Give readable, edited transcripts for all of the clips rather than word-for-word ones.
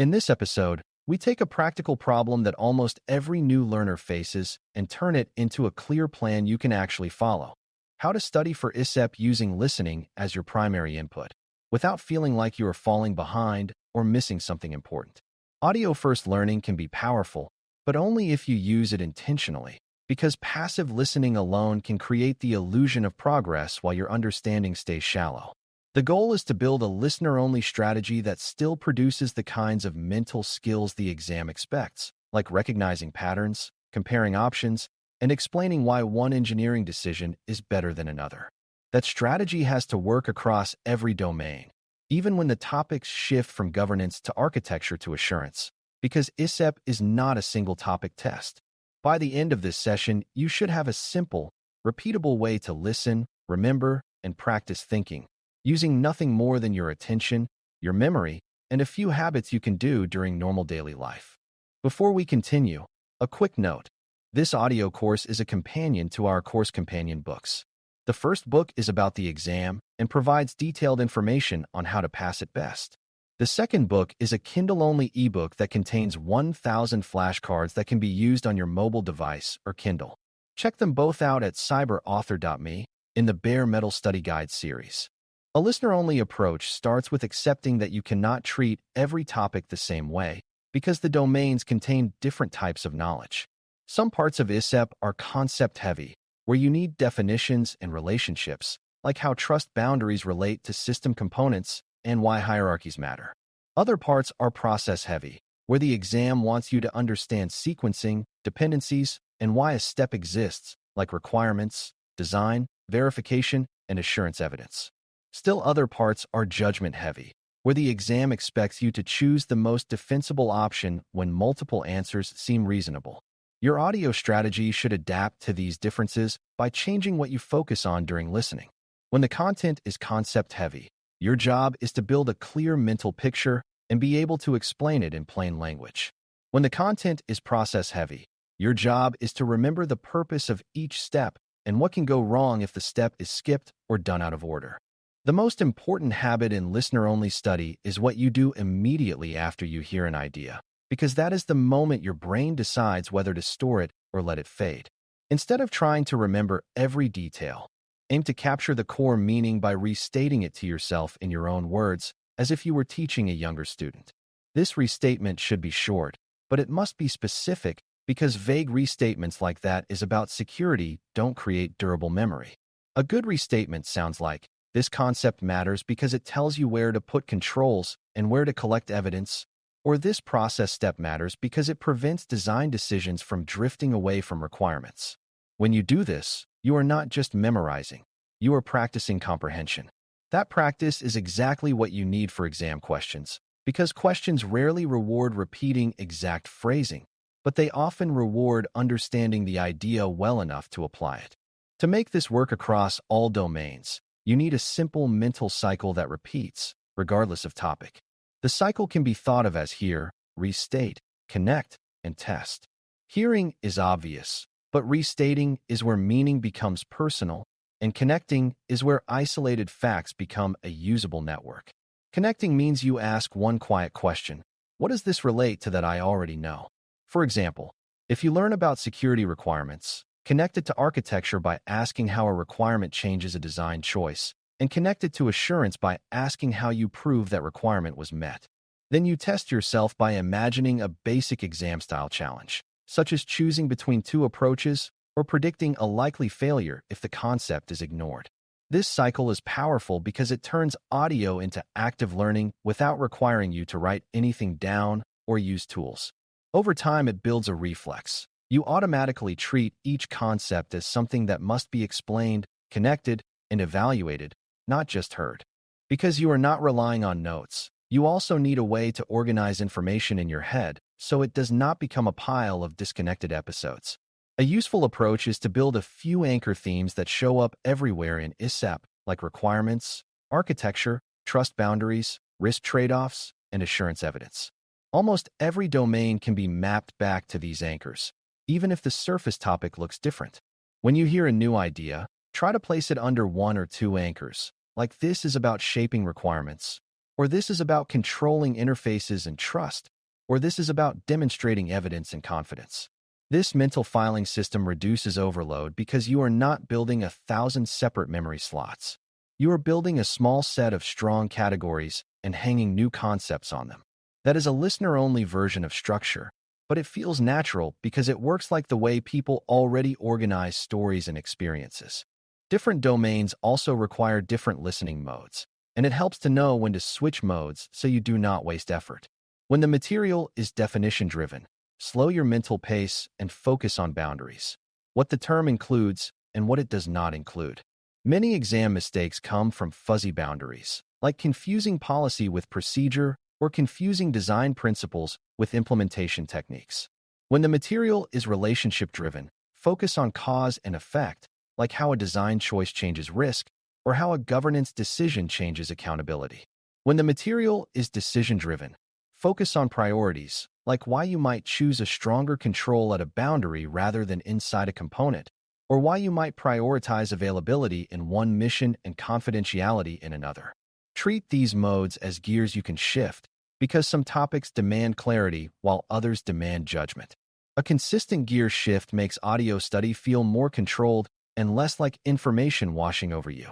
In this episode, we take a practical problem that almost every new learner faces and turn it into a clear plan you can actually follow. How to study for ISSEP using listening as your primary input, without feeling like you are falling behind or missing something important. Audio-first learning can be powerful, but only if you use it intentionally, because passive listening alone can create the illusion of progress while your understanding stays shallow. The goal is to build a listener-only strategy that still produces the kinds of mental skills the exam expects, like recognizing patterns, comparing options, and explaining why one engineering decision is better than another. That strategy has to work across every domain, even when the topics shift from governance to architecture to assurance, because ISSEP is not a single-topic test. By the end of this session, you should have a simple, repeatable way to listen, remember, and practice thinking, using nothing more than your attention, your memory, and a few habits you can do during normal daily life. Before we continue, a quick note. This audio course is a companion to our course companion books. The first book is about the exam and provides detailed information on how to pass it best. The second book is a Kindle-only ebook that contains 1,000 flashcards that can be used on your mobile device or Kindle. Check them both out at cyber.author.me in the Bare Metal Study Guide series. A listener-only approach starts with accepting that you cannot treat every topic the same way because the domains contain different types of knowledge. Some parts of ISSEP are concept-heavy, where you need definitions and relationships, like how trust boundaries relate to system components and why hierarchies matter. Other parts are process-heavy, where the exam wants you to understand sequencing, dependencies, and why a step exists, like requirements, design, verification, and assurance evidence. Still, other parts are judgment-heavy, where the exam expects you to choose the most defensible option when multiple answers seem reasonable. Your audio strategy should adapt to these differences by changing what you focus on during listening. When the content is concept-heavy, your job is to build a clear mental picture and be able to explain it in plain language. When the content is process-heavy, your job is to remember the purpose of each step and what can go wrong if the step is skipped or done out of order. The most important habit in listener-only study is what you do immediately after you hear an idea, because that is the moment your brain decides whether to store it or let it fade. Instead of trying to remember every detail, aim to capture the core meaning by restating it to yourself in your own words, as if you were teaching a younger student. This restatement should be short, but it must be specific because vague restatements like that is about security don't create durable memory. A good restatement sounds like, "This concept matters because it tells you where to put controls and where to collect evidence," or "This process step matters because it prevents design decisions from drifting away from requirements." When you do this, you are not just memorizing, you are practicing comprehension. That practice is exactly what you need for exam questions, because questions rarely reward repeating exact phrasing, but they often reward understanding the idea well enough to apply it. To make this work across all domains, you need a simple mental cycle that repeats, regardless of topic. The cycle can be thought of as hear, restate, connect, and test. Hearing is obvious, but restating is where meaning becomes personal, and connecting is where isolated facts become a usable network. Connecting means you ask one quiet question: what does this relate to that I already know? For example, if you learn about security requirements, connect it to architecture by asking how a requirement changes a design choice, and connect it to assurance by asking how you prove that requirement was met. Then you test yourself by imagining a basic exam-style challenge, such as choosing between two approaches or predicting a likely failure if the concept is ignored. This cycle is powerful because it turns audio into active learning without requiring you to write anything down or use tools. Over time, it builds a reflex. You automatically treat each concept as something that must be explained, connected, and evaluated, not just heard. Because you are not relying on notes, you also need a way to organize information in your head so it does not become a pile of disconnected episodes. A useful approach is to build a few anchor themes that show up everywhere in ISSEP, like requirements, architecture, trust boundaries, risk trade-offs, and assurance evidence. Almost every domain can be mapped back to these anchors, even if the surface topic looks different. When you hear a new idea, try to place it under one or two anchors, like "this is about shaping requirements," or "this is about controlling interfaces and trust," or this is about demonstrating evidence and confidence. This mental filing system reduces overload because you are not building 1,000 separate memory slots. You are building a small set of strong categories and hanging new concepts on them. That is a listener-only version of structure, but it feels natural because it works like the way people already organize stories and experiences. Different domains also require different listening modes, and it helps to know when to switch modes so you do not waste effort. When the material is definition-driven, slow your mental pace and focus on boundaries, what the term includes and what it does not include. Many exam mistakes come from fuzzy boundaries, like confusing policy with procedure or confusing design principles with implementation techniques. When the material is relationship-driven, focus on cause and effect, like how a design choice changes risk or how a governance decision changes accountability. When the material is decision-driven, focus on priorities, like why you might choose a stronger control at a boundary rather than inside a component, or why you might prioritize availability in one mission and confidentiality in another. Treat these modes as gears you can shift, because some topics demand clarity while others demand judgment. A consistent gear shift makes audio study feel more controlled and less like information washing over you.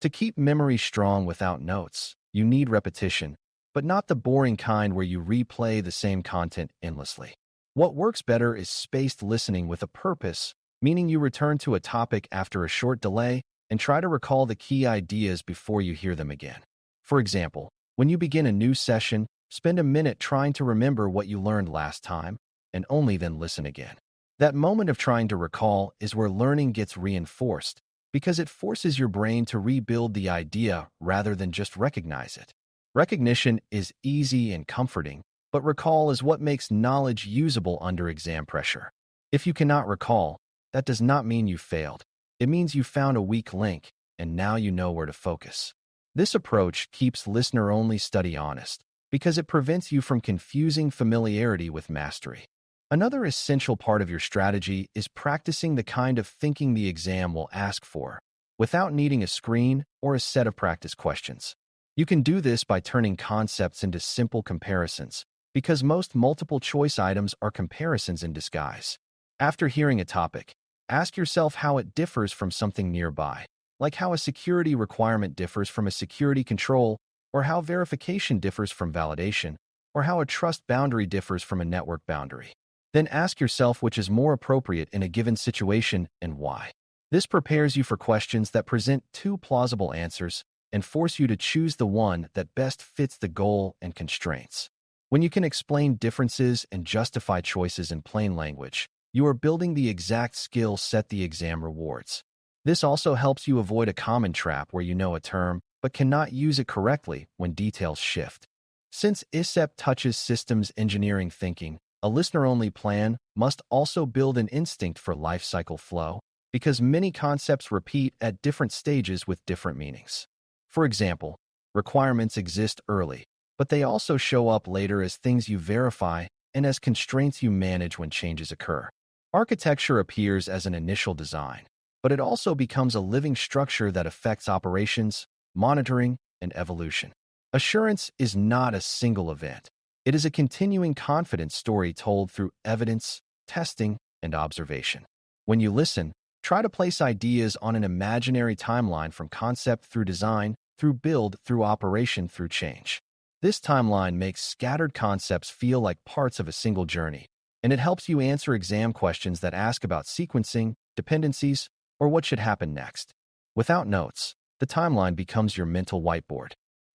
To keep memory strong without notes, you need repetition, but not the boring kind where you replay the same content endlessly. What works better is spaced listening with a purpose, meaning you return to a topic after a short delay and try to recall the key ideas before you hear them again. For example, when you begin a new session, spend a minute trying to remember what you learned last time, and only then listen again. That moment of trying to recall is where learning gets reinforced, because it forces your brain to rebuild the idea rather than just recognize it. Recognition is easy and comforting, but recall is what makes knowledge usable under exam pressure. If you cannot recall, that does not mean you failed. It means you found a weak link, and now you know where to focus. This approach keeps listener-only study honest, because it prevents you from confusing familiarity with mastery. Another essential part of your strategy is practicing the kind of thinking the exam will ask for, without needing a screen or a set of practice questions. You can do this by turning concepts into simple comparisons, because most multiple-choice items are comparisons in disguise. After hearing a topic, ask yourself how it differs from something nearby, like how a security requirement differs from a security control, or how verification differs from validation, or how a trust boundary differs from a network boundary. Then ask yourself which is more appropriate in a given situation and why. This prepares you for questions that present two plausible answers and force you to choose the one that best fits the goal and constraints. When you can explain differences and justify choices in plain language, you are building the exact skill set the exam rewards. This also helps you avoid a common trap where you know a term but cannot use it correctly when details shift. Since ISSEP touches systems engineering thinking, a listener-only plan must also build an instinct for life cycle flow, because many concepts repeat at different stages with different meanings. For example, requirements exist early, but they also show up later as things you verify and as constraints you manage when changes occur. Architecture appears as an initial design, but it also becomes a living structure that affects operations, monitoring, and evolution. Assurance is not a single event. It is a continuing confidence story told through evidence, testing, and observation. When you listen, try to place ideas on an imaginary timeline from concept through design, through build, through operation, through change. This timeline makes scattered concepts feel like parts of a single journey, and it helps you answer exam questions that ask about sequencing, dependencies, or what should happen next. Without notes, the timeline becomes your mental whiteboard.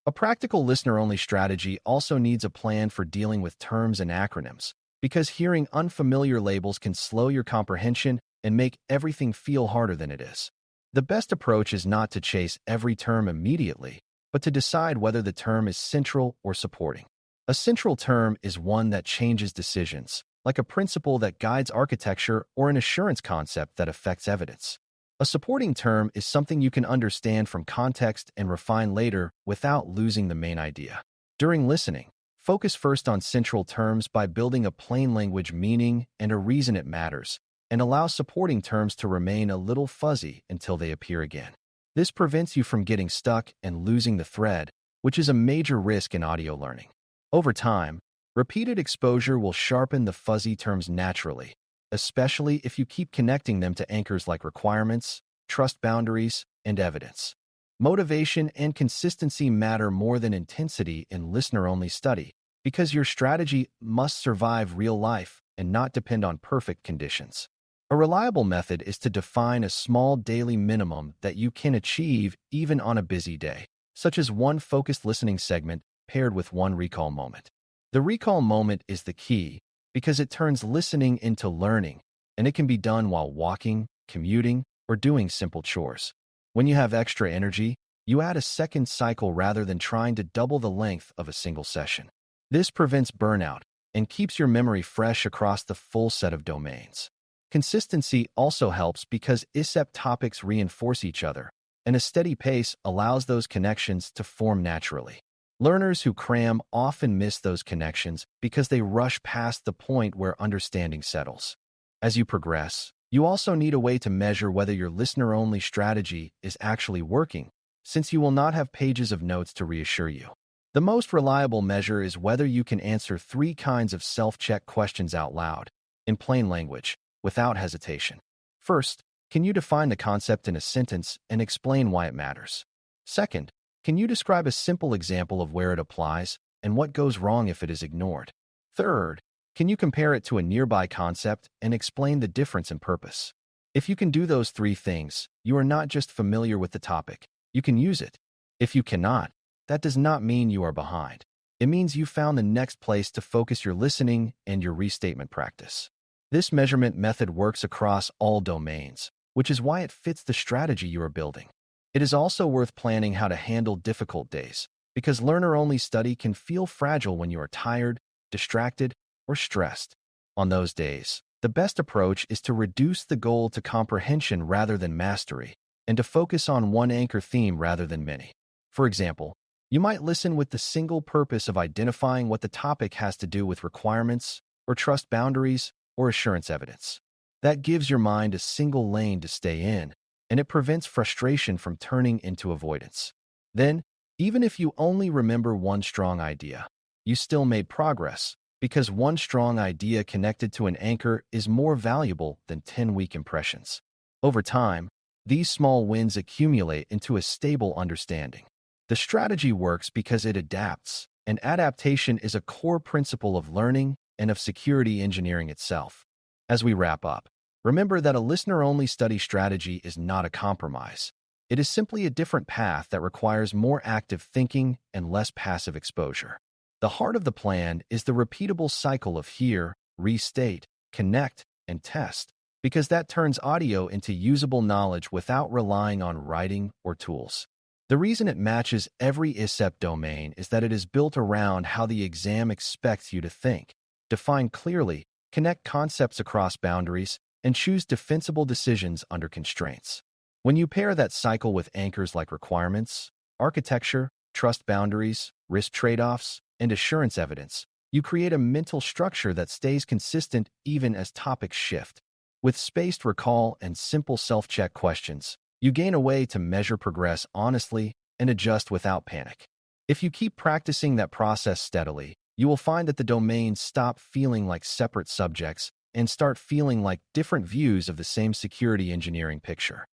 A practical listener-only strategy also needs a plan for dealing with terms and acronyms, because hearing unfamiliar labels can slow your comprehension and make everything feel harder than it is. The best approach is not to chase every term immediately, but to decide whether the term is central or supporting. A central term is one that changes decisions, like a principle that guides architecture or an assurance concept that affects evidence. A supporting term is something you can understand from context and refine later without losing the main idea. During listening, focus first on central terms by building a plain language meaning and a reason it matters, and allow supporting terms to remain a little fuzzy until they appear again. This prevents you from getting stuck and losing the thread, which is a major risk in audio learning. Over time, Repeated exposure will sharpen the fuzzy terms naturally, especially if you keep connecting them to anchors like requirements, trust boundaries, and evidence. Motivation and consistency matter more than intensity in listener-only study because your strategy must survive real life and not depend on perfect conditions. A reliable method is to define a small daily minimum that you can achieve even on a busy day, such as one focused listening segment paired with one recall moment. The recall moment is the key because it turns listening into learning, and it can be done while walking, commuting, or doing simple chores. When you have extra energy, you add a second cycle rather than trying to double the length of a single session. This prevents burnout and keeps your memory fresh across the full set of domains. Consistency also helps because ISSEP topics reinforce each other, and a steady pace allows those connections to form naturally. Learners who cram often miss those connections because they rush past the point where understanding settles. As you progress, you also need a way to measure whether your listener-only strategy is actually working, since you will not have pages of notes to reassure you. The most reliable measure is whether you can answer 3 kinds of self-check questions out loud, in plain language, without hesitation. First, can you define the concept in a sentence and explain why it matters? Second, can you describe a simple example of where it applies and what goes wrong if it is ignored? Third, can you compare it to a nearby concept and explain the difference in purpose? If you can do those 3 things, you are not just familiar with the topic, you can use it. If you cannot, that does not mean you are behind. It means you found the next place to focus your listening and your restatement practice. This measurement method works across all domains, which is why it fits the strategy you are building. It is also worth planning how to handle difficult days, because learner-only study can feel fragile when you are tired, distracted, or stressed. On those days, the best approach is to reduce the goal to comprehension rather than mastery, and to focus on one anchor theme rather than many. For example, you might listen with the single purpose of identifying what the topic has to do with requirements, or trust boundaries, or assurance evidence. That gives your mind a single lane to stay in, and it prevents frustration from turning into avoidance. Then, even if you only remember one strong idea, you still made progress, because one strong idea connected to an anchor is more valuable than 10 weak impressions. Over time, these small wins accumulate into a stable understanding. The strategy works because it adapts, and adaptation is a core principle of learning and of security engineering itself. As we wrap up, remember that a listener-only study strategy is not a compromise. It is simply a different path that requires more active thinking and less passive exposure. The heart of the plan is the repeatable cycle of hear, restate, connect, and test, because that turns audio into usable knowledge without relying on writing or tools. The reason it matches every ISSEP domain is that it is built around how the exam expects you to think, define clearly, connect concepts across boundaries, and choose defensible decisions under constraints. When you pair that cycle with anchors like requirements, architecture, trust boundaries, risk trade-offs, and assurance evidence, you create a mental structure that stays consistent even as topics shift. With spaced recall and simple self-check questions, you gain a way to measure progress honestly and adjust without panic. If you keep practicing that process steadily, you will find that the domains stop feeling like separate subjects and start feeling like different views of the same security engineering picture.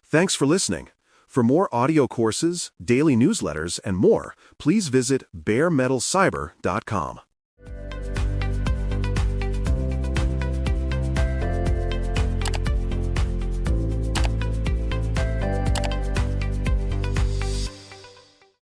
Thanks for listening. For more audio courses, daily newsletters, and more, please visit baremetalcyber.com.